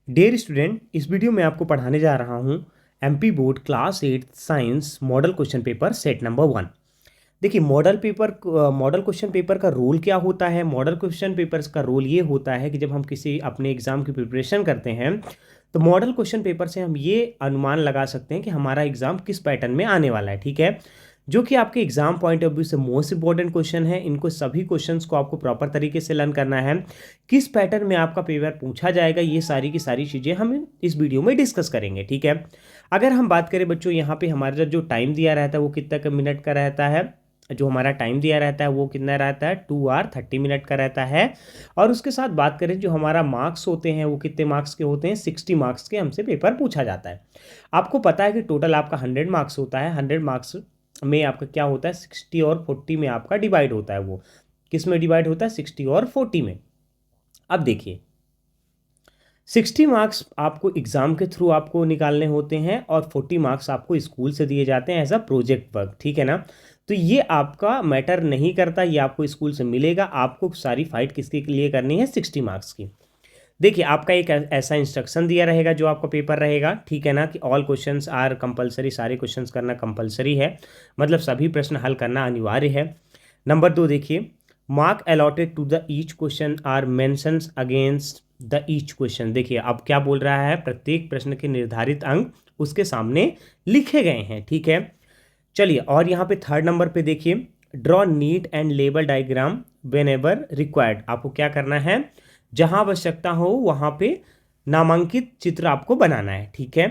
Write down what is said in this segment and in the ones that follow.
Dear student, इस video में आपको पढ़ाने जा रहा हूँ MP board class 8 science model question paper set number 1। देखिए, मॉडल क्वेश्चन पेपर का रोल क्या होता है। मॉडल क्वेश्चन पेपर्स का रोल ये होता है कि जब हम किसी अपने एग्जाम की प्रिपरेशन करते हैं तो मॉडल क्वेश्चन पेपर से हम ये अनुमान लगा सकते हैं कि हमारा एग्जाम किस पैटर्न में आने वाला है। ठीक है, जो कि आपके एग्जाम पॉइंट ऑफ व्यू से मोस्ट इंपॉर्टेंट क्वेश्चन है। इनको सभी क्वेश्चंस को आपको प्रॉपर तरीके से लर्न करना है। किस पैटर्न में आपका पेपर पूछा जाएगा, ये सारी की सारी चीज़ें हम इस वीडियो में डिस्कस करेंगे। ठीक है, अगर हम बात करें बच्चों, यहाँ पे हमारा जो टाइम दिया रहता है वो कितना मिनट का रहता है। जो हमारा टाइम दिया रहता है वो कितना रहता है, 2 hour 30 minute का रहता है। और उसके साथ बात करें जो हमारा मार्क्स होते हैं वो कितने मार्क्स के होते हैं, 60 मार्क्स के हमसे पेपर पूछा जाता है। आपको पता है कि टोटल आपका 100 मार्क्स होता है। 100 मार्क्स में आपका क्या होता है, 60 और 40 में आपका डिवाइड होता है। वो किस में डिवाइड होता है, 60 और 40 में। अब देखिए, 60 मार्क्स आपको एग्जाम के थ्रू आपको निकालने होते हैं और 40 मार्क्स आपको स्कूल से दिए जाते हैं एज अ प्रोजेक्ट वर्क। ठीक है ना, तो ये आपका मैटर नहीं करता, ये आपको स्कूल से मिलेगा। आपको सारी फाइट किसके लिए करनी है, 60 मार्क्स की। देखिए, आपका एक ऐसा इंस्ट्रक्शन दिया रहेगा जो आपका पेपर रहेगा। ठीक है ना, कि ऑल क्वेश्चंस आर कंपलसरी, सारे क्वेश्चंस करना कंपलसरी है, मतलब सभी प्रश्न हल करना अनिवार्य है। नंबर 2 देखिए, mark allotted to the each question are mentions against the each question. देखिए, अब क्या बोल रहा है, प्रत्येक प्रश्न के निर्धारित अंक उसके सामने लिखे गए हैं। ठीक है, चलिए, और यहाँ पे 3rd नंबर पे देखिए, draw neat and label diagram when ever required. आपको क्या करना है, जहां आवश्यकता हो वहां पे नामांकित चित्र आपको बनाना है। ठीक है,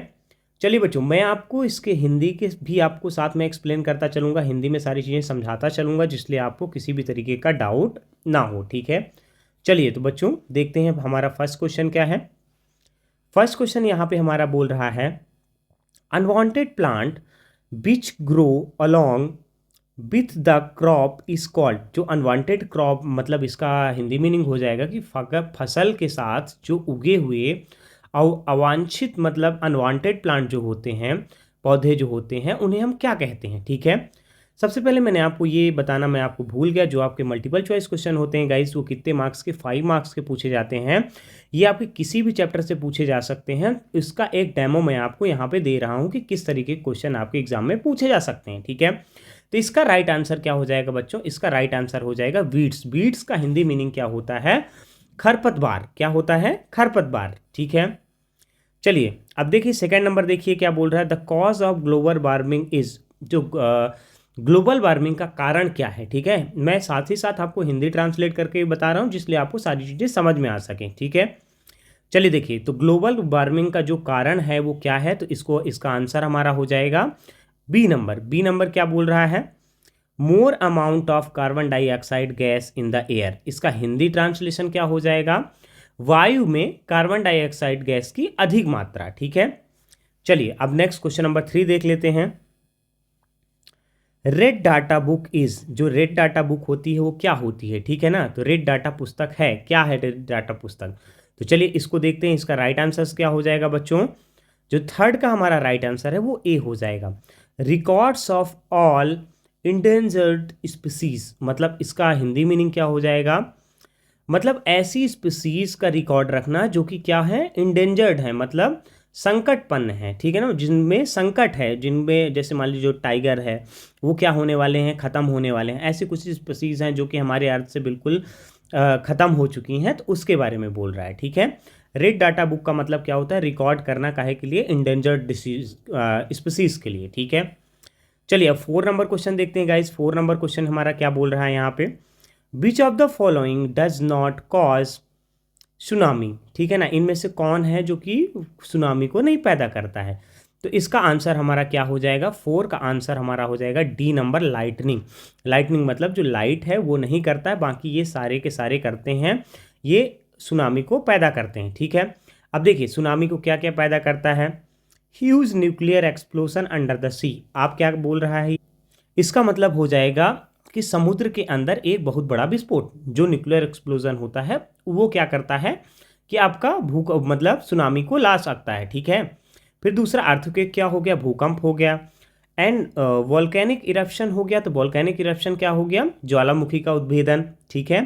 चलिए बच्चों, मैं आपको इसके हिंदी के भी आपको साथ में एक्सप्लेन करता चलूँगा, हिंदी में सारी चीज़ें समझाता चलूँगा, जिसलिए आपको किसी भी तरीके का डाउट ना हो। ठीक है, चलिए तो बच्चों देखते हैं हमारा फर्स्ट क्वेश्चन क्या है। फर्स्ट क्वेश्चन यहाँ पे हमारा बोल रहा है, unwanted plant which grow along with the crop is called. जो अनवांटेड क्रॉप, मतलब इसका हिंदी मीनिंग हो जाएगा कि फसल के साथ जो उगे हुए अवांछित, मतलब अनवांटेड प्लांट जो होते हैं, पौधे जो होते हैं, उन्हें हम क्या कहते हैं। ठीक है, सबसे पहले मैंने आपको ये बताना मैं आपको भूल गया, जो आपके मल्टीपल चॉइस क्वेश्चन होते हैं गाइस, वो कितने मार्क्स के, 5 मार्क्स के पूछे जाते हैं। ये आपके किसी भी चैप्टर से पूछे जा सकते हैं। इसका एक डेमो मैं आपको यहाँ पे दे रहा हूँ कि किस तरीके के क्वेश्चन आपके एग्जाम में पूछे जा सकते हैं। ठीक है, तो इसका राइट आंसर क्या हो जाएगा बच्चों, इसका राइट आंसर हो जाएगा वीड्स। वीड्स का हिंदी मीनिंग क्या होता है, खरपतवार। क्या होता है, खरपतवार। ठीक है, चलिए अब देखिए सेकंड नंबर, देखिए क्या बोल रहा है, the cause of global warming is. जो ग्लोबल वार्मिंग का कारण क्या है। ठीक है, मैं साथ ही साथ आपको हिंदी ट्रांसलेट करके बता रहा हूँ, जिसलिए आपको सारी चीज़ें समझ में आ सकें। ठीक है, चलिए देखिए, तो ग्लोबल वार्मिंग का जो कारण है वो क्या है, तो इसका आंसर हमारा हो जाएगा बी नंबर। बी नंबर क्या बोल रहा है, more amount of carbon dioxide gas in the air. इसका हिंदी ट्रांसलेशन क्या हो जाएगा, वायु में कार्बन डाइऑक्साइड गैस की अधिक मात्रा। ठीक है, चलिए अब नेक्स्ट क्वेश्चन नंबर 3 देख लेते हैं। Red data book is. जो रेड डाटा बुक होती है वो क्या होती है, ठीक है ना, तो रेड डाटा पुस्तक है, क्या है रेड डाटा पुस्तक। तो चलिए इसको देखते हैं, इसका राइट आंसर क्या हो जाएगा बच्चों। जो 3rd का हमारा राइट आंसर है वो ए हो जाएगा, records of all endangered species. मतलब इसका हिंदी मीनिंग क्या हो जाएगा, मतलब ऐसी स्पीसीज का रिकॉर्ड रखना जो कि क्या है, इंडेंजर्ड है, मतलब संकटपन्न है। ठीक है ना, जिनमें संकट है, जिनमें जैसे मान लीजिए जो टाइगर है वो क्या होने वाले हैं, ख़त्म होने वाले हैं। ऐसी कुछ स्पीसीज हैं जो कि हमारे अर्थ से बिल्कुल ख़त्म हो चुकी हैं, तो उसके बारे में बोल रहा है। ठीक है, रेड डाटा बुक का मतलब क्या होता है, रिकॉर्ड करना काहे के लिए, इंडेंजर्ड डिसीज स्पीसीज के लिए। ठीक है, चलिए अब 4 नंबर क्वेश्चन देखते हैं गाइस। 4 नंबर क्वेश्चन हमारा क्या बोल रहा है यहाँ पे, which of the following does not cause tsunami. ठीक है ना, इनमें से कौन है जो कि सुनामी को नहीं पैदा करता है। तो इसका आंसर हमारा क्या हो जाएगा, 4 का आंसर हमारा हो जाएगा डी नंबर, लाइटनिंग। लाइटनिंग मतलब जो लाइट है वो नहीं करता है, बाकी ये सारे के सारे करते हैं, ये सुनामी को पैदा करते हैं। ठीक है, अब देखिए सुनामी को क्या क्या पैदा करता है, huge nuclear explosion under the sea. आप क्या बोल रहा है, इसका मतलब हो जाएगा कि समुद्र के अंदर एक बहुत बड़ा विस्फोट, जो न्यूक्लियर एक्सप्लोजन होता है वो क्या करता है कि आपका मतलब सुनामी को ला सकता है। ठीक है, फिर दूसरा अर्थक्वेक क्या हो गया, भूकंप हो गया, एंड वॉल्केनिक इरप्शन हो गया। तो वॉल्केनिक इरप्शन क्या हो गया, ज्वालामुखी का उद्भेदन। ठीक है,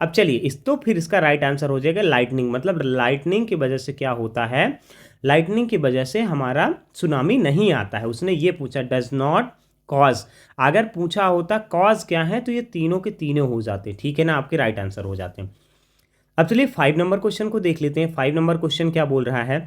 अब चलिए इस तो फिर इसका राइट आंसर हो जाएगा लाइटनिंग, मतलब लाइटनिंग की वजह से क्या होता है, लाइटनिंग की वजह से हमारा सुनामी नहीं आता है। उसने ये पूछा डज नॉट कॉज, अगर पूछा होता कॉज क्या है तो ये तीनों के तीनों हो जाते, ठीक है ना, आपके राइट आंसर हो जाते हैं। अब चलिए 5 नंबर क्वेश्चन को देख लेते हैं। 5 नंबर क्वेश्चन क्या बोल रहा है,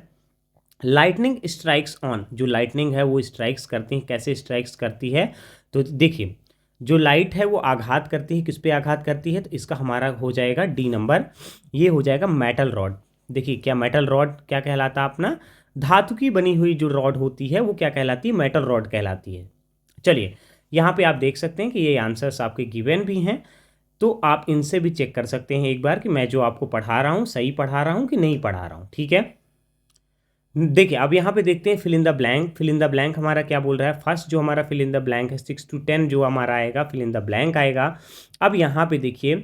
लाइटनिंग स्ट्राइक्स ऑन, जो लाइटनिंग है वो स्ट्राइक्स करती है, कैसे स्ट्राइक्स करती है, तो देखिए जो लाइट है वो आघात करती है, किस पे आघात करती है, तो इसका हमारा हो जाएगा डी नंबर, ये हो जाएगा मेटल रॉड। देखिए क्या मेटल रॉड क्या कहलाता है अपना, धातु की बनी हुई जो रॉड होती है वो क्या कहलाती है, मेटल रॉड कहलाती है। चलिए यहाँ पे आप देख सकते हैं कि ये आंसर्स आपके गिवन भी हैं, तो आप इनसे भी चेक कर सकते हैं एक बार कि मैं जो आपको पढ़ा रहा हूँ सही पढ़ा रहा हूँ कि नहीं पढ़ा रहा हूँ, ठीक है। देखिए अब यहाँ पे देखते हैं fill in the blank. Fill in the blank हमारा क्या बोल रहा है, फर्स्ट जो हमारा फिल इन द ब्लैंक है 6 to 10 जो हमारा आएगा फिल इन द ब्लैंक आएगा। अब यहाँ पे देखिए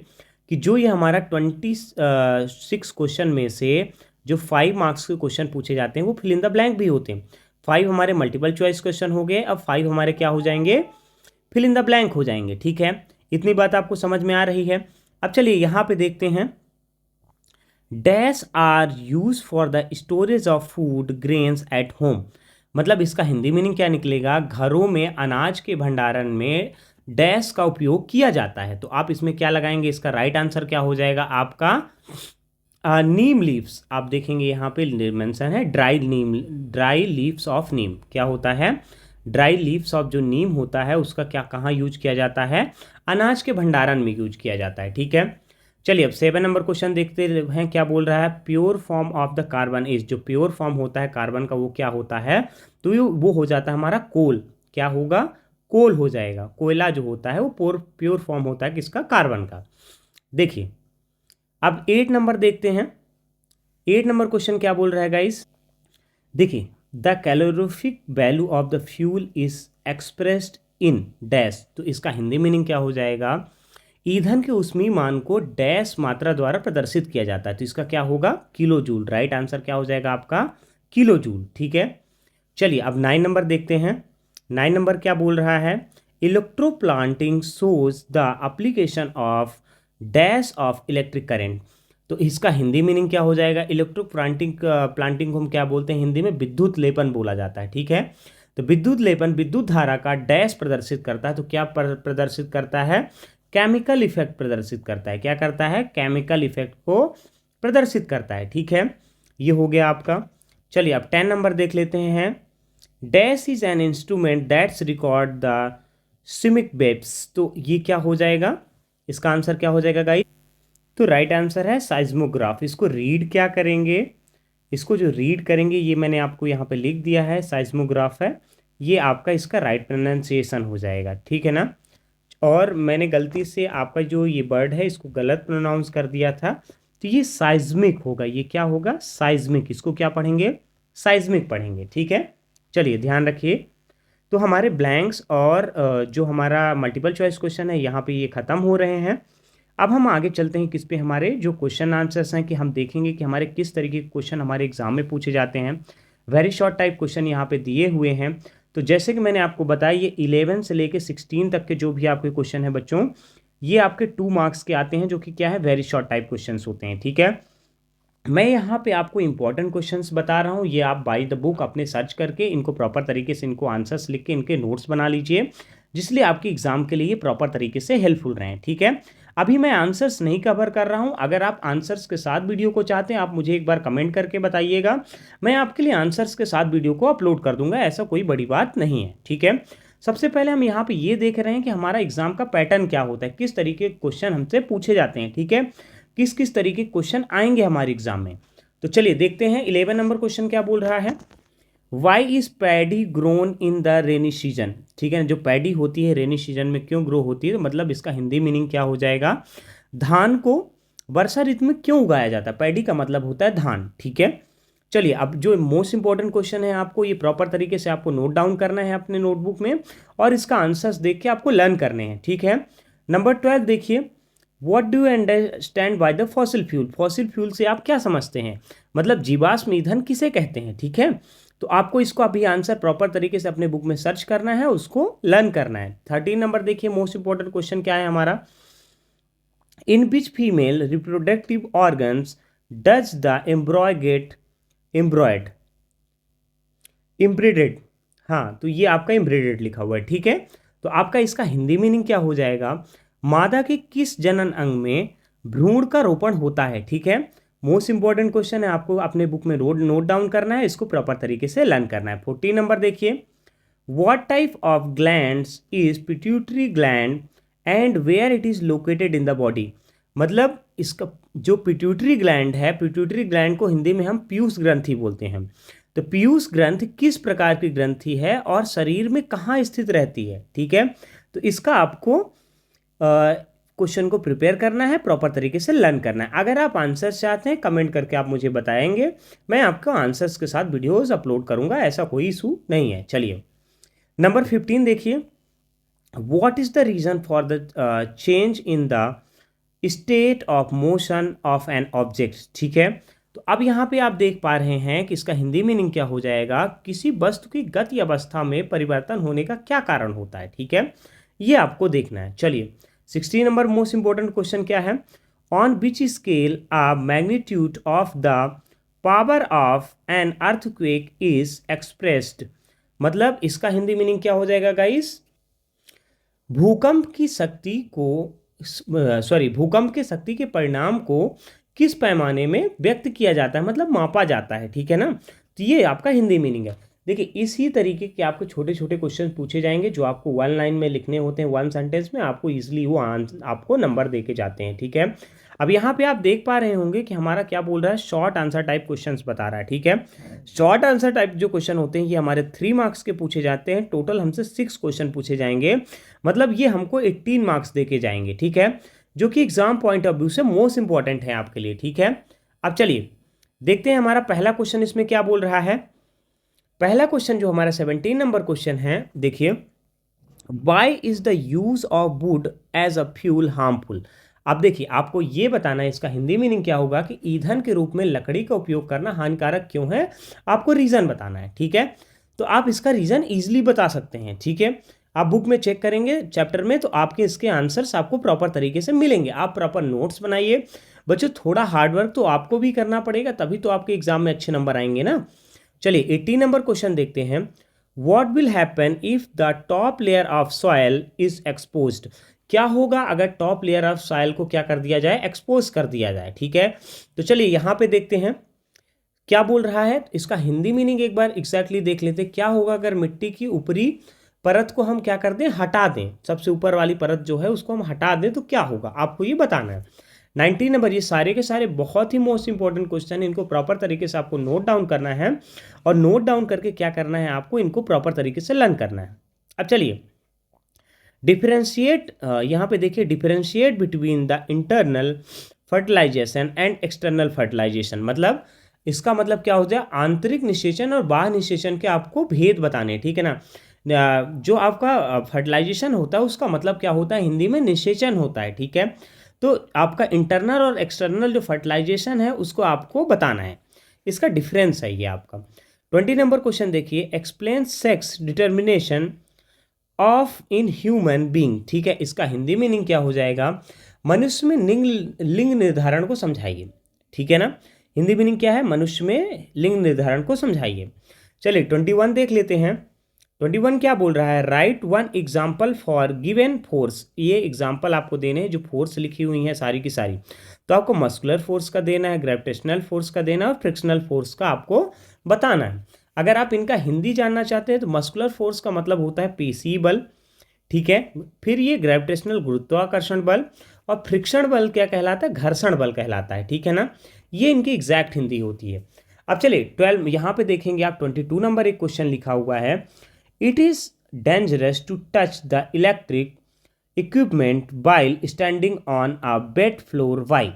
कि जो ये हमारा 26 क्वेश्चन में से जो 5 मार्क्स के क्वेश्चन पूछे जाते हैं वो फिल इन द ब्लैंक भी होते हैं। 5 हमारे मल्टीपल चॉइस क्वेश्चन हो गए, अब 5 हमारे क्या हो जाएंगे, फिल इन द ब्लैंक हो जाएंगे, ठीक है। इतनी बात आपको समझ में आ रही है। अब चलिए यहाँ पे देखते हैं, dash are use for the storage of food grains at home, मतलब इसका हिंदी मीनिंग क्या निकलेगा, घरों में अनाज के भंडारण में डैश का उपयोग किया जाता है। तो आप इसमें क्या लगाएंगे, इसका राइट आंसर क्या हो जाएगा आपका नीम लीव्स। आप देखेंगे यहाँ पे मेंशन है ड्राई लीव्स ऑफ नीम, क्या होता है, ड्राई लीव्स ऑफ जो नीम होता है उसका क्या कहाँ यूज किया जाता है, अनाज के भंडारण में यूज किया जाता है, ठीक है। चलिए अब 7 नंबर क्वेश्चन देखते हैं क्या बोल रहा है, pure form of the carbon is, जो प्योर फॉर्म होता है कार्बन का वो क्या होता है, तो वो हो जाता है हमारा कोल, क्या होगा, कोल हो जाएगा। कोयला जो होता है वो प्योर फॉर्म होता है किसका, कार्बन का। देखिए अब 8 नंबर देखते हैं। 8 नंबर क्वेश्चन क्या बोल रहा है गाइस, देखिए the calorific value of the fuel is expressed in dash, तो इसका हिंदी मीनिंग क्या हो जाएगा, ईंधन के ऊष्मीय मान को डैश मात्रा द्वारा प्रदर्शित किया जाता है, तो इसका क्या होगा, किलो जूल। राइट आंसर क्या हो जाएगा आपका, किलो जूल, ठीक है। चलिए अब 9 नंबर देखते हैं। 9 नंबर क्या बोल रहा है, electroplating shows the application of dash of electric current, तो इसका हिंदी मीनिंग क्या हो जाएगा, प्लांटिंग को हम क्या बोलते हैं हिंदी में, विद्युत लेपन बोला जाता है, ठीक है। तो विद्युत लेपन विद्युत धारा का डैश प्रदर्शित करता है, तो क्या प्रदर्शित करता है, केमिकल इफेक्ट प्रदर्शित करता है, क्या करता है, केमिकल इफेक्ट को प्रदर्शित करता है, ठीक है। ये हो गया आपका। चलिए अब 10 नंबर देख लेते हैं, dash is an instrument that's record the seismic waves, तो ये क्या हो जाएगा, इसका आंसर क्या हो जाएगा गाइस, तो राइट आंसर है साइज्मोग्राफ। इसको रीड क्या करेंगे, इसको जो रीड करेंगे ये मैंने आपको यहाँ पे लिख दिया है, साइज्मोग्राफ है, ये आपका इसका राइट प्रोनाउंसिएशन हो जाएगा, ठीक है ना। और मैंने गलती से आपका जो ये वर्ड है इसको गलत प्रोनाउंस कर दिया था, तो ये साइज्मिक होगा, ये क्या होगा, साइज्मिक, इसको क्या पढ़ेंगे, साइज्मिक पढ़ेंगे, ठीक है। चलिए ध्यान रखिए, तो हमारे ब्लैंक्स और जो हमारा मल्टीपल चॉइस क्वेश्चन है यहाँ पे ये ख़त्म हो रहे हैं। अब हम आगे चलते हैं किस पे, हमारे जो क्वेश्चन आंसर्स हैं, कि हम देखेंगे कि हमारे किस तरीके के क्वेश्चन हमारे एग्जाम में पूछे जाते हैं। वेरी शॉर्ट टाइप क्वेश्चन यहाँ पे दिए हुए हैं। तो जैसे कि मैंने आपको बताया ये 11 से लेके 16 तक के जो भी आपके क्वेश्चन हैं बच्चों, ये आपके 2 मार्क्स के आते हैं, जो कि क्या है, वेरी शॉर्ट टाइप क्वेश्चन होते हैं, ठीक है। मैं यहाँ पे आपको इंपॉर्टेंट क्वेश्चंस बता रहा हूँ, ये आप बाय द बुक अपने सर्च करके इनको प्रॉपर तरीके से इनको आंसर्स लिख के इनके नोट्स बना लीजिए, जिसलिए आपके एग्जाम के लिए प्रॉपर तरीके से हेल्पफुल रहें, ठीक है। अभी मैं आंसर्स नहीं कवर कर रहा हूँ, अगर आप आंसर्स के साथ वीडियो को चाहते हैं आप मुझे एक बार कमेंट करके बताइएगा, मैं आपके लिए आंसर्स के साथ वीडियो को अपलोड कर दूंगा, ऐसा कोई बड़ी बात नहीं है, ठीक है। सबसे पहले हम यहाँ पे ये देख रहे हैं कि हमारा एग्जाम का पैटर्न क्या होता है, किस तरीके के क्वेश्चन हमसे पूछे जाते हैं, ठीक है, किस किस तरीके के क्वेश्चन आएंगे हमारे एग्जाम में। तो चलिए देखते हैं 11 नंबर क्वेश्चन क्या बोल रहा है, why is paddy grown in the rainy season, ठीक है। जो पैडी होती है रेनी सीजन में क्यों ग्रो होती है, तो मतलब इसका हिंदी मीनिंग क्या हो जाएगा, धान को वर्षा ऋतु में क्यों उगाया जाता है, पैडी का मतलब होता है धान, ठीक है। चलिए अब जो मोस्ट इंपॉर्टेंट क्वेश्चन है आपको ये प्रॉपर तरीके से आपको नोट डाउन करना है अपने नोटबुक में, और इसका आंसर्स देख के आपको लर्न करने हैं, ठीक है। नंबर 12 देखिए, what do you understand by the fossil fuel, fossil fuel से आप क्या समझते हैं, मतलब जीवाश्म ईंधन किसे कहते हैं, ठीक है। तो आपको इसको अभी आंसर प्रॉपर तरीके से अपने बुक में सर्च करना है, उसको लर्न करना है। 13 नंबर देखिए, मोस्ट इंपॉर्टेंट क्वेश्चन क्या है हमारा, in which female reproductive organs does the embryo get embryo embedded. हाँ, तो ये आपका इम्ब्रीडेड लिखा हुआ है, ठीक है। तो आपका इसका हिंदी मीनिंग क्या हो जाएगा, मादा के किस जनन अंग में भ्रूण का रोपण होता है, ठीक है। मोस्ट इंपॉर्टेंट क्वेश्चन है, आपको अपने बुक में नोट डाउन करना है, इसको प्रॉपर तरीके से लर्न करना है। 14 नंबर देखिए, what type of glands is pituitary gland and where it is located in the body. मतलब इसका जो पिट्यूटरी ग्लैंड है, पिट्यूटरी ग्लैंड को हिंदी में हम पीयूष ग्रंथि बोलते हैं। तो पीयूष ग्रंथि किस प्रकार की ग्रंथि है और शरीर में कहाँ स्थित रहती है, ठीक है। तो इसका आपको क्वेश्चन को प्रिपेयर करना है, प्रॉपर तरीके से लर्न करना है। अगर आप आंसर्स चाहते हैं कमेंट करके आप मुझे बताएंगे, मैं आपको आंसर्स के साथ वीडियोस अपलोड करूंगा, ऐसा कोई इशू नहीं है। चलिए नंबर 15 देखिए, what is the reason for the change in the state of motion of an object, ठीक है। तो अब यहाँ पे आप देख पा रहे हैं कि इसका हिंदी मीनिंग क्या हो जाएगा, किसी वस्तु की गति अवस्था में परिवर्तन होने का क्या कारण होता है, ठीक है, ये आपको देखना है। चलिए 16 नंबर मोस्ट इंपॉर्टेंट क्वेश्चन क्या है, on which scale a magnitude of the power of an earthquake is expressed. मतलब इसका हिंदी मीनिंग क्या हो जाएगा गाइस, भूकंप की शक्ति को भूकंप के शक्ति के परिणाम को किस पैमाने में व्यक्त किया जाता है, मतलब मापा जाता है, ठीक है ना। तो ये आपका हिंदी मीनिंग है। देखिए इसी तरीके के आपको छोटे छोटे क्वेश्चन पूछे जाएंगे जो आपको वन लाइन में लिखने होते हैं, वन सेंटेंस में, आपको इजीली वो आपको नंबर दे के जाते हैं, ठीक है। अब यहाँ पे आप देख पा रहे होंगे कि हमारा क्या बोल रहा है, शॉर्ट आंसर टाइप क्वेश्चंस बता रहा है, ठीक है। शॉर्ट आंसर टाइप जो क्वेश्चन होते हैं ये हमारे 3 मार्क्स के पूछे जाते हैं, टोटल हमसे 6 क्वेश्चन पूछे जाएंगे, मतलब ये हमको 18 मार्क्स दे के जाएंगे, ठीक है, जो कि एग्जाम पॉइंट ऑफ व्यू से मोस्ट इंपॉर्टेंट है आपके लिए, ठीक है। अब चलिए देखते हैं हमारा पहला क्वेश्चन इसमें क्या बोल रहा है। पहला क्वेश्चन जो हमारा 17 नंबर क्वेश्चन है, देखिए, why is the use of wood as a fuel harmful. अब देखिए आपको ये बताना है इसका हिंदी मीनिंग क्या होगा कि ईंधन के रूप में लकड़ी का उपयोग करना हानिकारक क्यों है, आपको रीजन बताना है, ठीक है। तो आप इसका रीजन इजीली बता सकते हैं, ठीक है। आप बुक में चेक करेंगे चैप्टर में तो आपके इसके आंसर्स आपको प्रॉपर तरीके से मिलेंगे। आप प्रॉपर नोट्स बनाइए बच्चों, थोड़ा हार्डवर्क तो आपको भी करना पड़ेगा, तभी तो आपके एग्जाम में अच्छे नंबर आएंगे ना। चलिए 18 नंबर क्वेश्चन देखते हैं, what will happen if the top layer of soil is exposed. क्या होगा अगर टॉप लेयर ऑफ सॉइल को क्या कर दिया जाए, एक्सपोज कर दिया जाए, ठीक है। तो चलिए यहाँ पे देखते हैं क्या बोल रहा है, इसका हिंदी मीनिंग एक बार एग्जैक्टली देख लेते हैं। क्या होगा अगर मिट्टी की ऊपरी परत को हम क्या कर दें, हटा दें, सबसे ऊपर वाली परत जो है उसको हम हटा दें तो क्या होगा, आपको ये बताना है। 19 नंबर, ये सारे के सारे बहुत ही मोस्ट इंपॉर्टेंट क्वेश्चन, इनको प्रॉपर तरीके से आपको नोट डाउन करना है और नोट डाउन करके क्या करना है, आपको इनको प्रॉपर तरीके से लर्न करना है। अब चलिए डिफरेंशिएट, यहाँ पे देखिए, differentiate between the internal fertilization and external fertilization. मतलब इसका मतलब क्या हो जाए, आंतरिक निषेचन और बाह्य निषेचन के आपको भेद बताने, ठीक है ना। जो आपका फर्टिलाइजेशन होता है उसका मतलब क्या होता है, हिंदी में निषेचन होता है, ठीक है। तो आपका इंटरनल और एक्सटर्नल जो फर्टिलाइजेशन है उसको आपको बताना है, इसका डिफरेंस है ये आपका। 20 नंबर क्वेश्चन देखिए, explain sex determination of in human being, ठीक है। इसका हिंदी मीनिंग क्या हो जाएगा, मनुष्य में लिंग निर्धारण को समझाइए, ठीक है ना। हिंदी मीनिंग क्या है, मनुष्य में लिंग निर्धारण को समझाइए। चलिए 21 देख लेते हैं। 21 क्या बोल रहा है, right one example for given force. ये एग्जाम्पल आपको देने हैं, जो फोर्स लिखी हुई हैं सारी की सारी, तो आपको मस्कुलर फोर्स का देना है, ग्रेविटेशनल फोर्स का देना है और फ्रिक्शनल फोर्स का आपको बताना है। अगर आप इनका हिंदी जानना चाहते हैं तो मस्कुलर फोर्स का मतलब होता है पेशी बल, ठीक है। फिर ये ग्रेविटेशनल गुरुत्वाकर्षण बल, और फ्रिक्शन बल क्या कहलाता है, घर्षण बल कहलाता है, ठीक है ना। ये इनकी एग्जैक्ट हिंदी होती है। अब चलिए 12 यहाँ पे देखेंगे आप, 22 नंबर एक क्वेश्चन लिखा हुआ है, it is dangerous to touch the electric equipment while standing on a wet floor, why.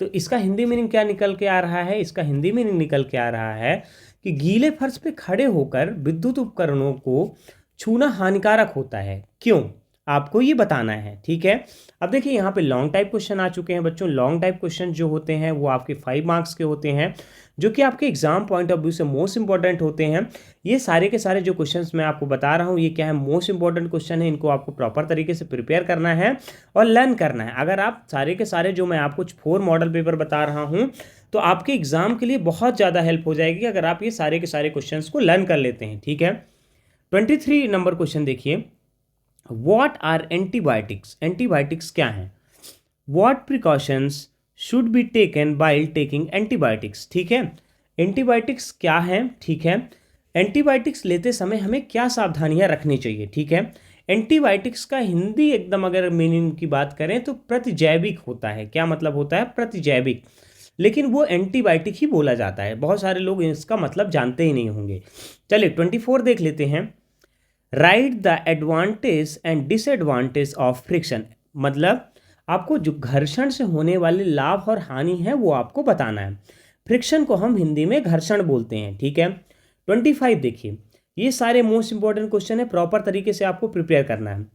तो इसका हिंदी मीनिंग क्या निकल के आ रहा है, इसका हिंदी मीनिंग निकल के आ रहा है कि गीले फर्श पे खड़े होकर विद्युत उपकरणों को छूना हानिकारक होता है, क्यों। आपको ये बताना है, ठीक है। अब देखिए यहाँ पे लॉन्ग टाइप क्वेश्चन आ चुके हैं बच्चों। लॉन्ग टाइप क्वेश्चन जो होते हैं वो आपके 5 मार्क्स के होते हैं, जो कि आपके एग्जाम पॉइंट ऑफ व्यू से मोस्ट इंपॉर्टेंट होते हैं। ये सारे के सारे जो क्वेश्चंस मैं आपको बता रहा हूँ ये क्या है, मोस्ट इंपॉर्टेंट क्वेश्चन है। इनको आपको प्रॉपर तरीके से प्रिपेयर करना है और लर्न करना है। अगर आप सारे के सारे जो मैं आपको 4 मॉडल पेपर बता रहा हूँ तो आपके एग्जाम के लिए बहुत ज़्यादा हेल्प हो जाएगी अगर आप ये सारे के सारे क्वेश्चंस को लर्न कर लेते हैं, ठीक है। 23 नंबर क्वेश्चन देखिए, व्हाट आर एंटीबायोटिक्स। एंटीबायोटिक्स क्या हैं? What precautions should be taken bile taking antibiotics, ठीक है। एंटीबायोटिक्स क्या है, ठीक है। एंटीबायोटिक्स लेते समय हमें क्या सावधानियां रखनी चाहिए, ठीक है। एंटीबायोटिक्स का हिंदी एकदम अगर मीनिंग की बात करें तो प्रतिजैविक होता है। क्या मतलब होता है? प्रतिजैविक। लेकिन वो एंटीबायोटिक ही बोला जाता है, बहुत सारे लोग इसका मतलब जानते ही नहीं होंगे। चलिए 24 देख लेते हैं। Right the advantage and disadvantage of friction. मतलब आपको जो घर्षण से होने वाले लाभ और हानि है वो आपको बताना है। फ्रिक्शन को हम हिंदी में घर्षण बोलते हैं, ठीक है। 25 देखिए, ये सारे मोस्ट इंपॉर्टेंट क्वेश्चन है, प्रॉपर तरीके से आपको प्रिपेयर करना है।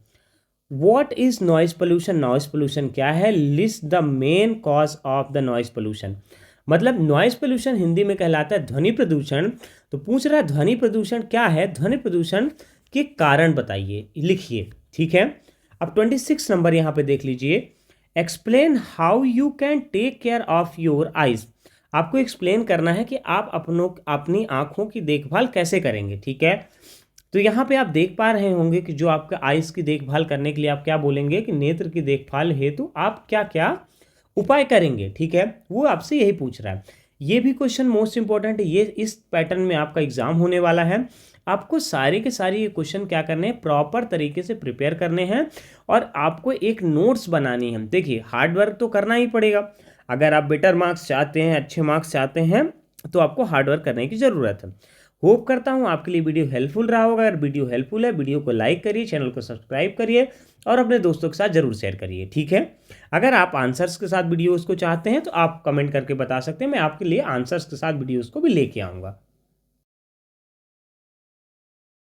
What is noise pollution. Noise pollution क्या है? List the main cause of the noise pollution. मतलब नॉइज पोल्यूशन हिंदी में कहलाता है ध्वनि प्रदूषण। तो पूछ रहा है ध्वनि प्रदूषण क्या है, ध्वनि प्रदूषण के कारण बताइए, लिखिए, ठीक है। अब 26 नंबर यहाँ पे देख लीजिए, explain how you can take care of your eyes. आपको एक्सप्लेन करना है कि आप अपनी आंखों की देखभाल कैसे करेंगे, ठीक है। तो यहाँ पे आप देख पा रहे होंगे कि जो आपका आइज की देखभाल करने के लिए आप क्या बोलेंगे कि नेत्र की देखभाल हेतु आप क्या क्या उपाय करेंगे, ठीक है। वो आपसे यही पूछ रहा है। ये भी क्वेश्चन मोस्ट इंपॉर्टेंट है, ये इस पैटर्न में आपका एग्जाम होने वाला है। आपको सारे के सारे ये क्वेश्चन क्या करने हैं, प्रॉपर तरीके से प्रिपेयर करने हैं और आपको एक नोट्स बनानी है। देखिए हार्ड वर्क तो करना ही पड़ेगा। अगर आप बेटर मार्क्स चाहते हैं, अच्छे मार्क्स चाहते हैं तो आपको हार्ड वर्क करने की ज़रूरत है। होप करता हूँ आपके लिए वीडियो हेल्पफुल रहा होगा। अगर वीडियो हेल्पफुल है, वीडियो को लाइक करिए, चैनल को सब्सक्राइब करिए और अपने दोस्तों के साथ जरूर शेयर करिए, ठीक है। अगर आप आंसर्स के साथ वीडियोज़ को चाहते हैं तो आप कमेंट करके बता सकते हैं, मैं आपके लिए आंसर्स के साथ वीडियोज़ को भी लेके आऊँगा।